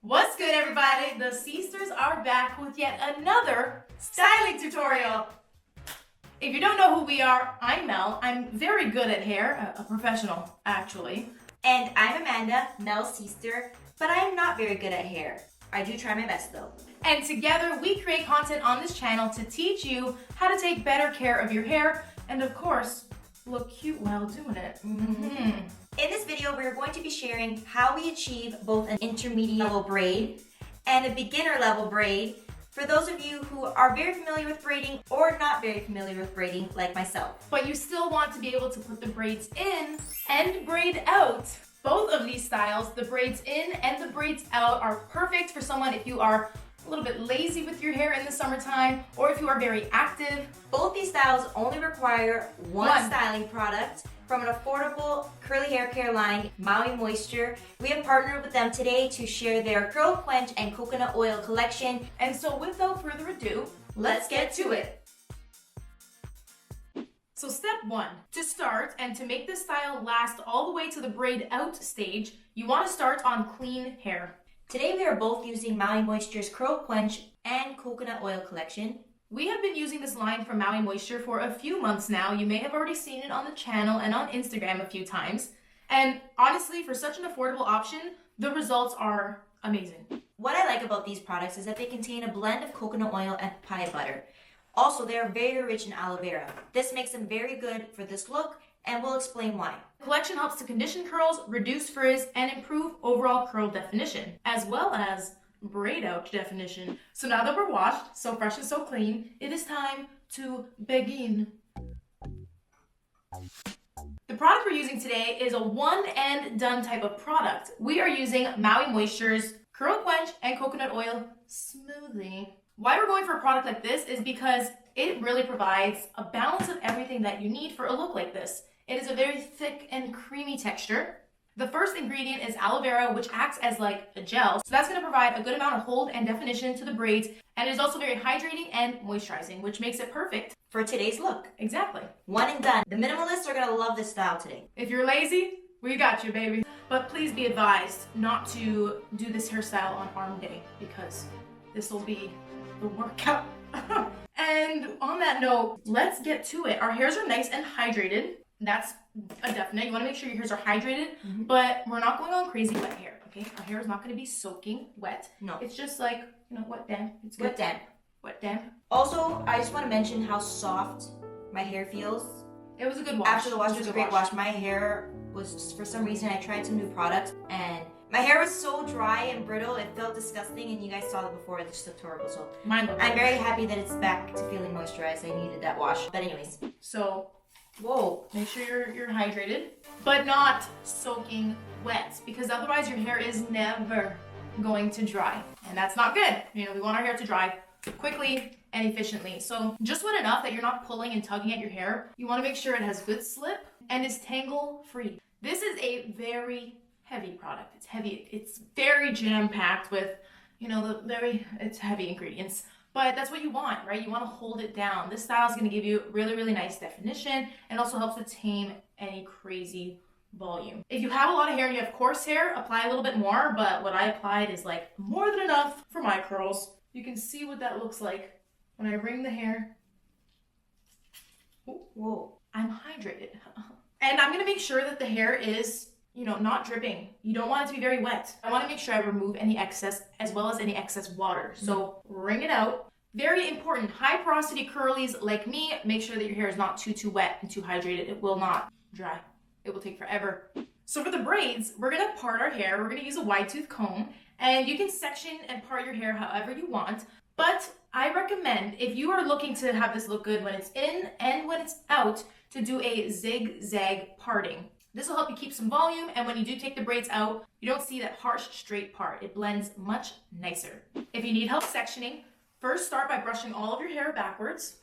What's good, everybody? The sisters are back with yet another styling tutorial. If you don't know who we are, I'm Mel. I'm very good at hair, a professional actually. And I'm Amanda, Mel's sister, but I am not very good at hair. I do try my best though. And together we create content on this channel to teach you how to take better care of your hair and of course, look cute while doing it. In this video, we're going to be sharing how we achieve both an intermediate level braid and a beginner level braid for those of you who are very familiar with braiding or not very familiar with braiding like myself. But you still want to be able to put the braids in and braid out. Both of these styles, the braids in and the braids out, are perfect for someone if you are a little bit lazy with your hair in the summertime or if you are very active. Both these styles only require one styling product from an affordable curly hair care line, Maui Moisture. We have partnered with them today to share their Curl, Quench, and Coconut Oil collection. And so without further ado, let's get to it. So step one, to start and to make this style last all the way to the braid out stage, you want to start on clean hair. Today we are both using Maui Moisture's Curl, Quench, and Coconut Oil collection. We have been using this line from Maui Moisture for a few months now. You may have already seen it on the channel and on Instagram a few times. And honestly, for such an affordable option, the results are amazing. What I like about these products is that they contain a blend of coconut oil and papaya butter. Also, they are very rich in aloe vera. This makes them very good for this look, and we'll explain why. The collection helps to condition curls, reduce frizz, and improve overall curl definition, as well as braid out definition. So now that we're washed, so fresh and so clean, it is time to begin. The product we're using today is a one and done type of product. We are using Maui Moisture's Curl, Quench, and Coconut Oil Smoothie. Why we're going for a product like this is because it really provides a balance of everything that you need for a look like this. It is a very thick and creamy texture. The first ingredient is aloe vera, which acts as like a gel. So that's going to provide a good amount of hold and definition to the braids. And it is also very hydrating and moisturizing, which makes it perfect for today's look. Exactly. One and done. The minimalists are going to love this style today. If you're lazy, we got you, baby. But please be advised not to do this hairstyle on arm day because this will be the workout. And on that note, let's get to it. Our hairs are nice and hydrated. That's a definite. You want to make sure your hairs are hydrated, but we're not going on crazy wet hair, okay? Our hair is not going to be soaking wet. No. It's just like, wet damp. It's good. Wet damp. Wet damp. Also, I just want to mention how soft my hair feels. It was a good wash. After the wash, it was a great wash. My hair was, for some reason, I tried some new products, and my hair was so dry and brittle, it felt disgusting, and you guys saw that before, it just looked horrible. So I'm very happy that it's back to feeling moisturized. I needed that wash. But anyways. So, whoa, make sure you're hydrated, but not soaking wet, because otherwise your hair is never going to dry, and that's not good. We want our hair to dry quickly and efficiently. So just wet enough that you're not pulling and tugging at your hair. You want to make sure it has good slip and is tangle free. This is a very heavy product. It's heavy. It's very jam-packed with, it's heavy ingredients. But that's what you want, right? You want to hold it down. This style is going to give you really, really nice definition and also helps to tame any crazy volume. If you have a lot of hair and you have coarse hair, apply a little bit more, but what I applied is like more than enough for my curls. You can see what that looks like when I wring the hair. Whoa, I'm hydrated. And I'm going to make sure that the hair is not dripping. You don't want it to be very wet. I want to make sure I remove any excess as well as any excess water. So wring it out. Very important, high porosity curlies like me, make sure that your hair is not too wet and too hydrated. It will not dry. It will take forever. So for the braids, we're going to part our hair. We're going to use a wide tooth comb, and you can section and part your hair however you want. But I recommend, if you are looking to have this look good when it's in and when it's out, to do a zigzag parting. This will help you keep some volume, and when you do take the braids out, you don't see that harsh straight part. It blends much nicer. If you need help sectioning, first start by brushing all of your hair backwards.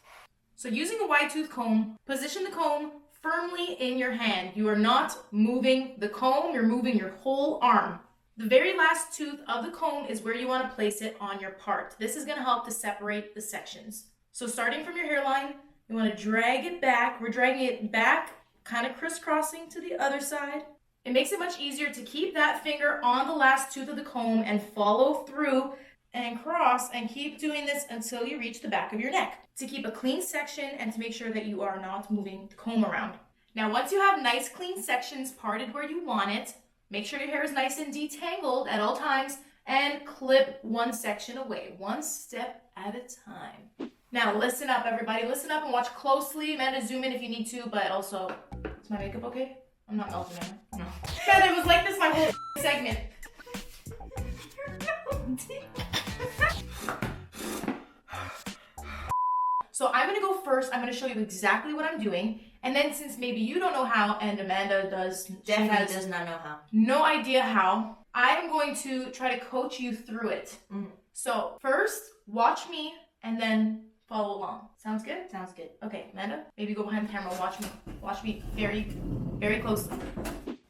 So using a wide tooth comb, position the comb firmly in your hand. You are not moving the comb, you're moving your whole arm. The very last tooth of the comb is where you want to place it on your part. This is going to help to separate the sections. So starting from your hairline, you want to drag it back. We're dragging it back, kind of crisscrossing to the other side. It makes it much easier to keep that finger on the last tooth of the comb and follow through and cross and keep doing this until you reach the back of your neck to keep a clean section and to make sure that you are not moving the comb around. Now, once you have nice clean sections parted where you want it, make sure your hair is nice and detangled at all times and clip one section away, one step at a time. Now, listen up, everybody. Listen up and watch closely. Amanda, zoom in if you need to, but also, is my makeup okay? I'm not melting, am I? No. Man, it was like this my whole segment. So I'm gonna go first. I'm gonna show you exactly what I'm doing. And then since maybe you don't know how, and Amanda definitely does not know how. No idea how, I am going to try to coach you through it. So first, watch me and then follow along. Sounds good? Sounds good. Okay, Amanda, maybe go behind the camera. Watch me very, very closely.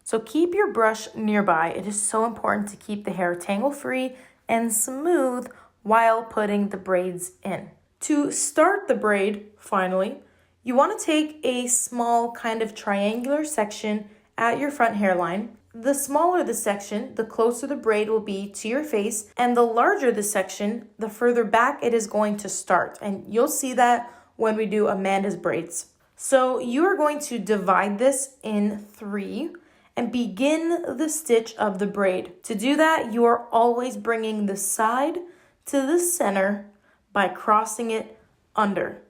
So keep your brush nearby. It is so important to keep the hair tangle-free and smooth while putting the braids in. To start the braid, finally, you want to take a small kind of triangular section at your front hairline. The smaller the section, the closer the braid will be to your face, and the larger the section, the further back it is going to start. And you'll see that when we do Amanda's braids. So you are going to divide this in 3 and begin the stitch of the braid. To do that, you are always bringing the side to the center by crossing it under.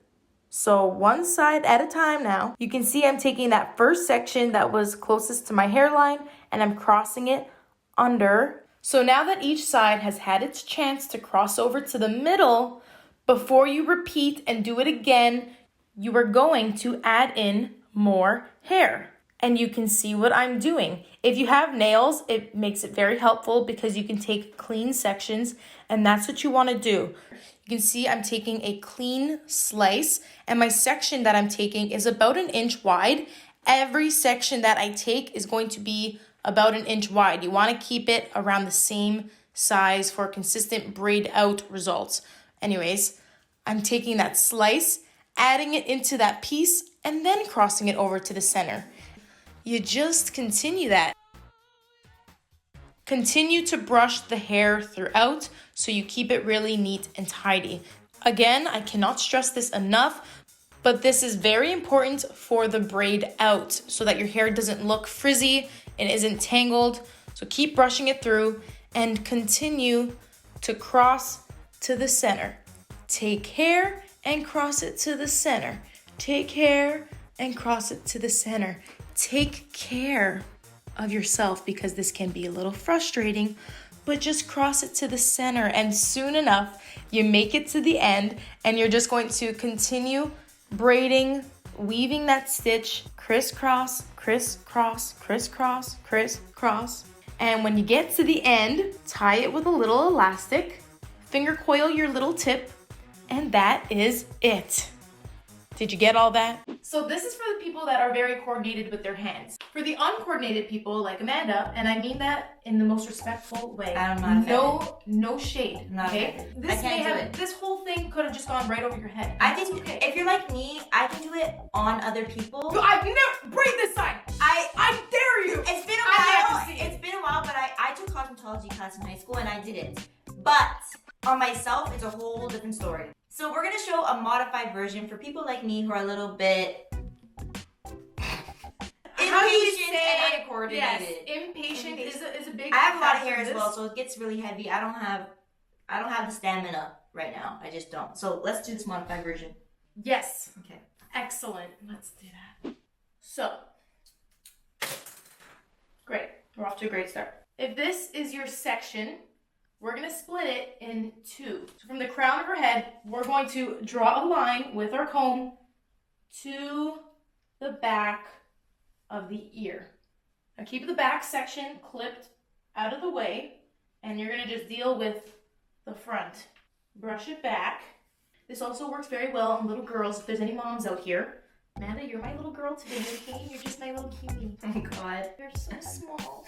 So one side at a time now. You can see I'm taking that first section that was closest to my hairline and I'm crossing it under. So now that each side has had its chance to cross over to the middle, before you repeat and do it again, you are going to add in more hair. And you can see what I'm doing. If you have nails, it makes it very helpful because you can take clean sections, and that's what you want to do. You can see I'm taking a clean slice, and my section that I'm taking is about 1 inch wide. Every section that I take is going to be about 1 inch wide. You want to keep it around the same size for consistent braid out results. Anyways, I'm taking that slice, adding it into that piece, and then crossing it over to the center. You just continue that. Continue to brush the hair throughout so you keep it really neat and tidy. Again, I cannot stress this enough, but this is very important for the braid out so that your hair doesn't look frizzy and isn't tangled. So keep brushing it through and continue to cross to the center. Take hair and cross it to the center. Take hair and cross it to the center. Take care of yourself because this can be a little frustrating, but just cross it to the center and soon enough you make it to the end and you're just going to continue braiding, weaving that stitch crisscross, crisscross, crisscross, crisscross. And when you get to the end, tie it with a little elastic, finger coil your little tip, and that is it. Did you get all that? So this is for the people that are very coordinated with their hands. For the uncoordinated people like Amanda, and I mean that in the most respectful way. I'm not offended. No shade. I'm not okay? offended. This whole thing could have just gone right over your head. I think okay. If you're like me, I can do it on other people. I've never braid this side. I dare you. It's been a while. It's been a while, but I took cosmetology class in high school and I did it. But on myself, it's a whole different story. So we're gonna show a modified version for people like me who are a little bit impatient and uncoordinated. Yes, impatient is a big. I have a lot of hair as well, so it gets really heavy. I don't have the stamina right now. I just don't. So let's do this modified version. Yes. Okay. Excellent. Let's do that. So, great. We're off to a great start. If this is your section, we're going to split it in 2. So from the crown of her head, we're going to draw a line with our comb to the back of the ear. Now keep the back section clipped out of the way, and you're going to just deal with the front. Brush it back. This also works very well on little girls if there's any moms out here. Amanda, you're my little girl today, okay? You're just my little cutie. Oh God. You're so small.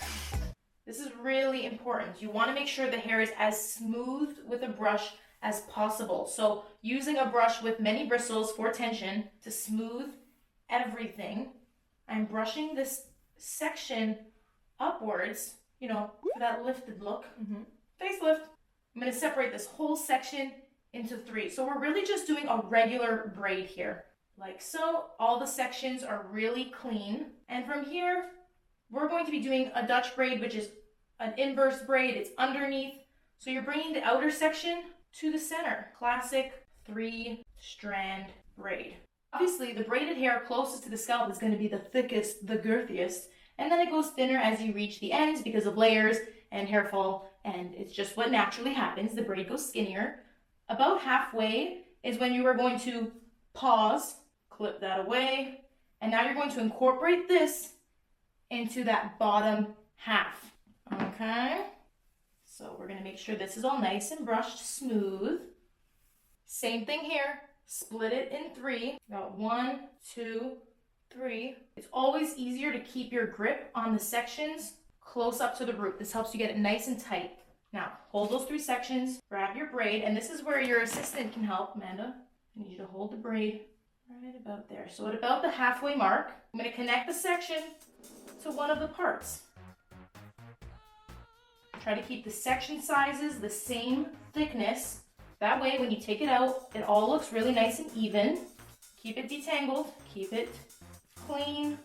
This is really important. You want to make sure the hair is as smooth with a brush as possible. So using a brush with many bristles for tension to smooth everything, I'm brushing this section upwards, you know, for that lifted look. Facelift. I'm going to separate this whole section into 3. So we're really just doing a regular braid here. Like so. All the sections are really clean. And from here, we're going to be doing a Dutch braid, which is an inverse braid. It's underneath. So you're bringing the outer section to the center. Classic 3-strand braid. Obviously, the braided hair closest to the scalp is going to be the thickest, the girthiest. And then it goes thinner as you reach the ends because of layers and hair fall. And it's just what naturally happens. The braid goes skinnier. About halfway is when you are going to pause, clip that away. And now you're going to incorporate this into that bottom half. Okay? So we're going to make sure this is all nice and brushed smooth. Same thing here. Split it in 3. Got 1, 2, 3. It's always easier to keep your grip on the sections close up to the root. This helps you get it nice and tight. Now, hold those 3 sections, grab your braid, and this is where your assistant can help. Amanda, I need you to hold the braid right about there. So at about the halfway mark, I'm going to connect the section to one of the parts. Try to keep the section sizes the same thickness. That way, when you take it out, it all looks really nice and even. Keep it detangled, keep it clean.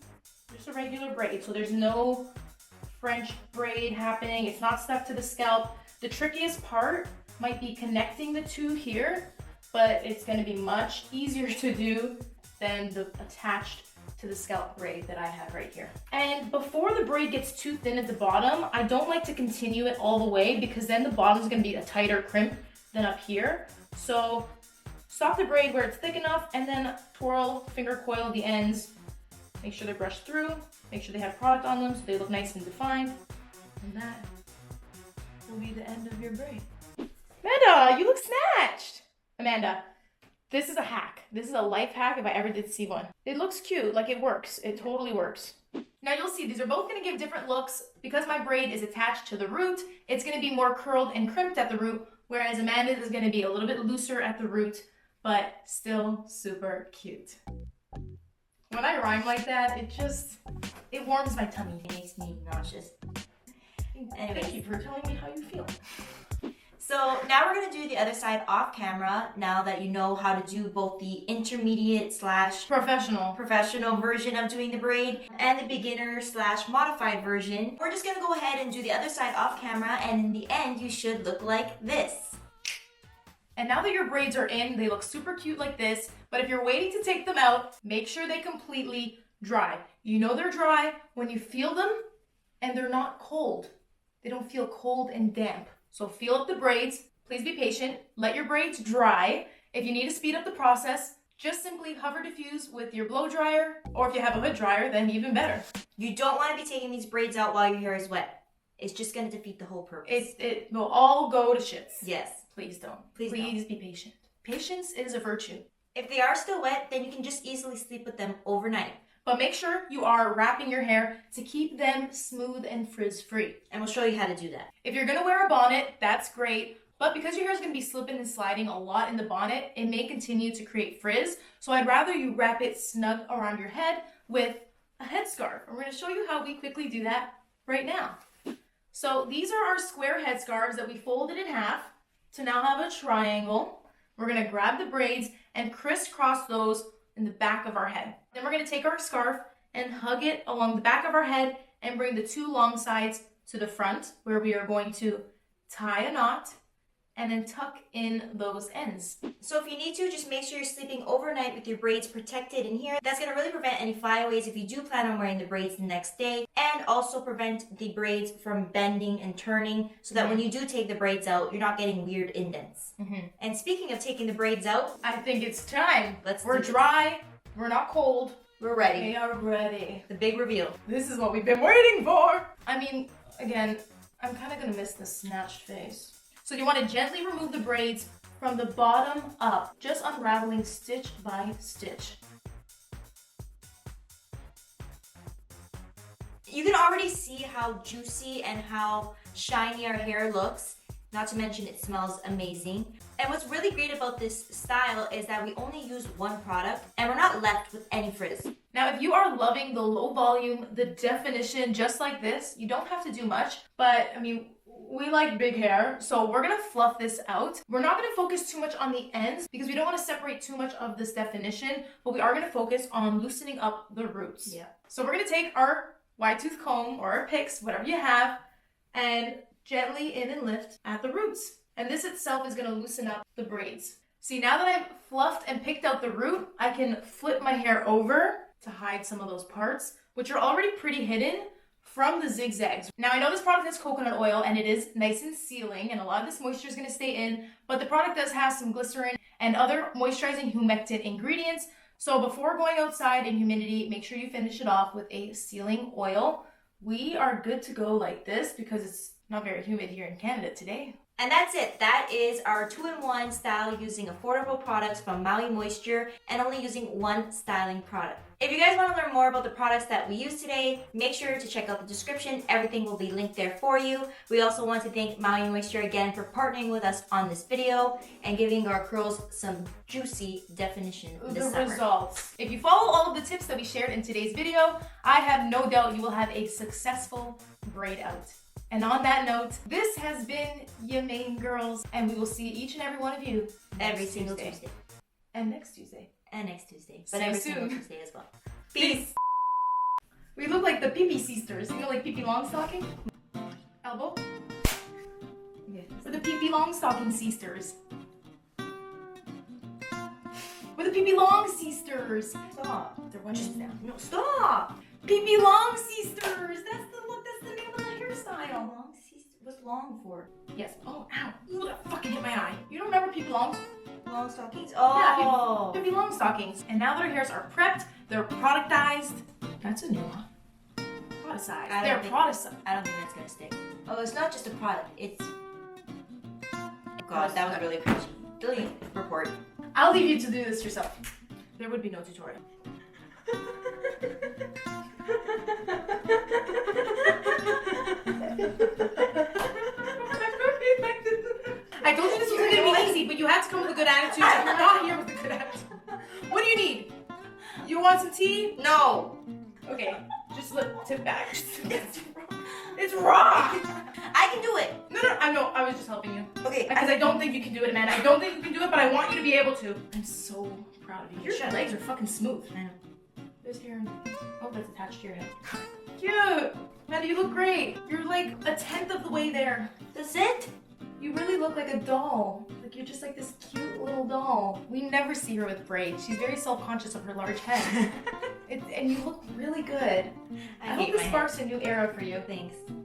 Just a regular braid, so there's no French braid happening. It's not stuck to the scalp. The trickiest part might be connecting the 2 here, but it's going to be much easier to do than the attached to the scalp braid that I have right here. And before the braid gets too thin at the bottom, I don't like to continue it all the way because then the bottom is going to be a tighter crimp than up here. So stop the braid where it's thick enough and then twirl, finger coil the ends. Make sure they're brushed through. Make sure they have product on them so they look nice and defined. And that will be the end of your braid. Amanda, you look snatched. Amanda, this is a hack. This is a life hack if I ever did see one. It looks cute, like it works. It totally works. Now you'll see these are both going to give different looks. Because my braid is attached to the root, it's going to be more curled and crimped at the root, whereas Amanda's is going to be a little bit looser at the root, but still super cute. When I rhyme like that, it warms my tummy. It makes me nauseous. Anyway, thank you for telling me how you feel. So now we're going to do the other side off camera, now that you know how to do both the intermediate / professional version of doing the braid and the beginner / modified version. We're just going to go ahead and do the other side off camera, and in the end you should look like this. And now that your braids are in, they look super cute like this, but if you're waiting to take them out, make sure they completely dry. You know they're dry when you feel them and they're not cold. They don't feel cold and damp. So feel up the braids. Please be patient. Let your braids dry. If you need to speed up the process, just simply hover diffuse with your blow dryer, or if you have a hood dryer, then even better. You don't want to be taking these braids out while your hair is wet. It's just going to defeat the whole purpose. It will all go to shits. Yes. Please don't. Please be patient. Patience is a virtue. If they are still wet, then you can just easily sleep with them overnight. But make sure you are wrapping your hair to keep them smooth and frizz-free. And we'll show you how to do that. If you're going to wear a bonnet, that's great. But because your hair is going to be slipping and sliding a lot in the bonnet, it may continue to create frizz. So I'd rather you wrap it snug around your head with a headscarf. And we're going to show you how we quickly do that right now. So these are our square headscarves that we folded in half to now have a triangle. We're going to grab the braids and crisscross those in the back of our head. Then we're going to take our scarf and hug it along the back of our head and bring the 2 long sides to the front, where we are going to tie a knot and then tuck in those ends. So if you need to, just make sure you're sleeping overnight with your braids protected in here. That's going to really prevent any flyaways if you do plan on wearing the braids the next day, and also prevent the braids from bending and turning, so that when you do take the braids out, you're not getting weird indents. And speaking of taking the braids out, I think it's time. We're dry, we're not cold, we're ready. We are ready. The big reveal. This is what we've been waiting for. I mean, again, I'm kind of going to miss the snatched face. So you want to gently remove the braids from the bottom up, just unraveling stitch by stitch. You can already see how juicy and how shiny our hair looks. Not to mention it smells amazing. And what's really great about this style is that we only use one product and we're not left with any frizz. Now, if you are loving the low volume, the definition just like this, you don't have to do much, but I mean, we like big hair, so we're gonna fluff this out. We're not gonna focus too much on the ends because we don't wanna separate too much of this definition, but we are gonna focus on loosening up the roots. Yeah. So we're gonna take our wide tooth comb or our picks, whatever you have, and gently in and lift at the roots. And this itself is gonna loosen up the braids. See, now that I've fluffed and picked out the root, I can flip my hair over to hide some of those parts, which are already pretty hidden from the zigzags. Now, I know this product has coconut oil and it is nice and sealing and a lot of this moisture is gonna stay in, but the product does have some glycerin and other moisturizing humectant ingredients. So before going outside in humidity, make sure you finish it off with a sealing oil. We are good to go like this because it's not very humid here in Canada today. And that's it. That is our 2-in-1 style using affordable products from Maui Moisture and only using one styling product. If you guys want to learn more about the products that we use today, make sure to check out the description. Everything will be linked there for you. We also want to thank Maui Moisture again for partnering with us on this video and giving our curls some juicy definition this summer. Results. If you follow all of the tips that we shared in today's video, I have no doubt you will have a successful braid out. And on that note, this has been your main girls, and we will see each and every one of you every single Tuesday. And next Tuesday. And next Tuesday. But every single Tuesday as well. Peace. We look like the Pee-Pee Sisters. You know, like Pee-Pee Longstocking? Elbow? Yeah. We're the Pee-Pee Longstocking Sisters. We're the Pee-Pee Long Sisters. Stop. They're one minute now. No, stop. Pee-Pee Long Sisters. That's the look. That's the name of the hairstyle. Long sister. What's long for? Yes. Oh, ow. Ooh, that fucking hit my eye. You don't remember Pee-Pee Long? Long stockings. Oh. Yeah, Pee-Pee Long stockings. And now that our hairs are prepped, they're productized. That's a new one. Productized. They're productized. I don't think that's gonna stick. Oh, it's not just a product. It's. Oh God, that was really crunchy. Delete report. I'll leave you to do this yourself. There would be no tutorial. I told you this was gonna be easy, but you had to come with a good attitude. And you're not here with a good attitude. What do you need? You want some tea? No. Okay, just tip back. It's raw. I can do it. No, I know. I was just helping you. Okay. Because I don't think you can do it, Amanda. I don't think you can do it, but I want you to be able to. I'm so proud of you. Your legs are fucking smooth. I know. There's hair. Oh, that's attached to your head. Cute. Amanda, you look great. You're like 1/10 of the way there. That's it? You really look like a doll. Like you're just like this cute little doll. We never see her with braids. She's very self-conscious of her large head. And you look really good. I hope this sparks a new era for you. Thanks.